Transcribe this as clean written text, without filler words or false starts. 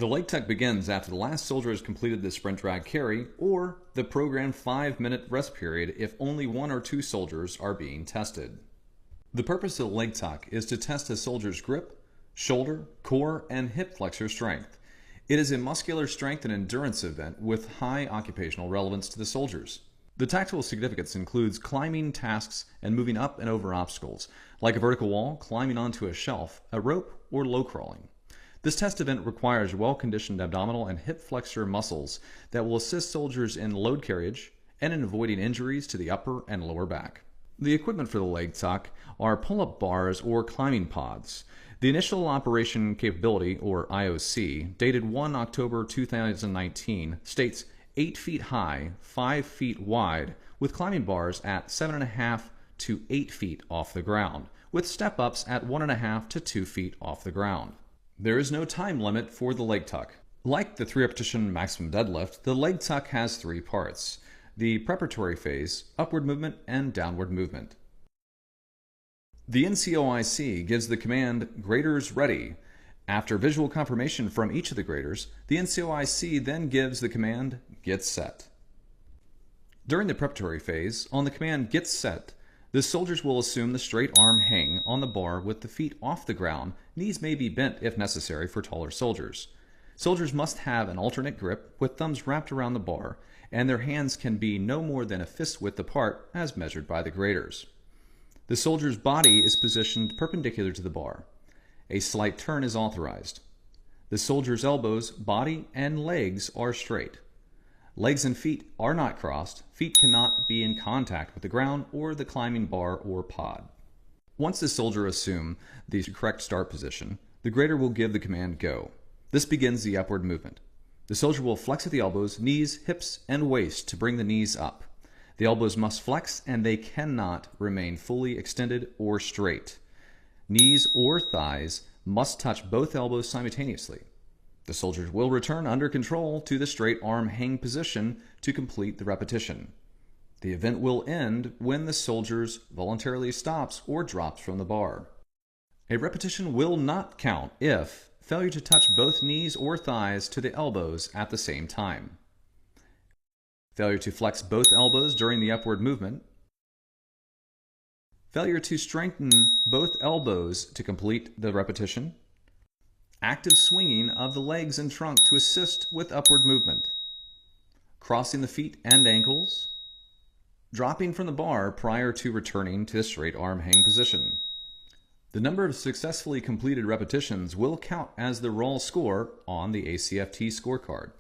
The leg tuck begins after the last soldier has completed the sprint drag carry or the programmed 5-minute rest period if only 1 or 2 soldiers are being tested. The purpose of the leg tuck is to test a soldier's grip, shoulder, core, and hip flexor strength. It is a muscular strength and endurance event with high occupational relevance to the soldiers. The tactical significance includes climbing tasks and moving up and over obstacles, like a vertical wall, climbing onto a shelf, a rope, or low crawling. This test event requires well-conditioned abdominal and hip flexor muscles that will assist soldiers in load carriage and in avoiding injuries to the upper and lower back. The equipment for the leg tuck are pull-up bars or climbing pods. The initial operation capability, or IOC, dated 1 October 2019, states 8 feet high, 5 feet wide, with climbing bars at 7.5 to 8 feet off the ground, with step-ups at 1.5 to 2 feet off the ground. There is no time limit for the leg tuck. Like the 3-repetition maximum deadlift, the leg tuck has 3 parts: the preparatory phase, upward movement, and downward movement. The NCOIC gives the command, "Graders ready." After visual confirmation from each of the graders, the NCOIC then gives the command, "Get set." During the preparatory phase, on the command, "Get set," the soldiers will assume the straight arm hang on the bar with the feet off the ground. Knees may be bent if necessary for taller soldiers. Soldiers must have an alternate grip with thumbs wrapped around the bar, and their hands can be no more than a fist width apart as measured by the graders. The soldier's body is positioned perpendicular to the bar. A slight turn is authorized. The soldier's elbows, body, and legs are straight. Legs and feet are not crossed. Feet cannot be in contact with the ground or the climbing bar or pod. Once the soldier assumes the correct start position, the grader will give the command, "Go." This begins the upward movement. The soldier will flex at the elbows, knees, hips, and waist to bring the knees up. The elbows must flex and they cannot remain fully extended or straight. Knees or thighs must touch both elbows simultaneously. The soldiers will return under control to the straight arm hang position to complete the repetition. The event will end when the soldier voluntarily stops or drops from the bar. A repetition will not count if failure to touch both knees or thighs to the elbows at the same time, failure to flex both elbows during the upward movement, failure to strengthen both elbows to complete the repetition, active swinging of the legs and trunk to assist with upward movement, crossing the feet and ankles, dropping from the bar prior to returning to the straight arm hang position. The number of successfully completed repetitions will count as the raw score on the ACFT scorecard.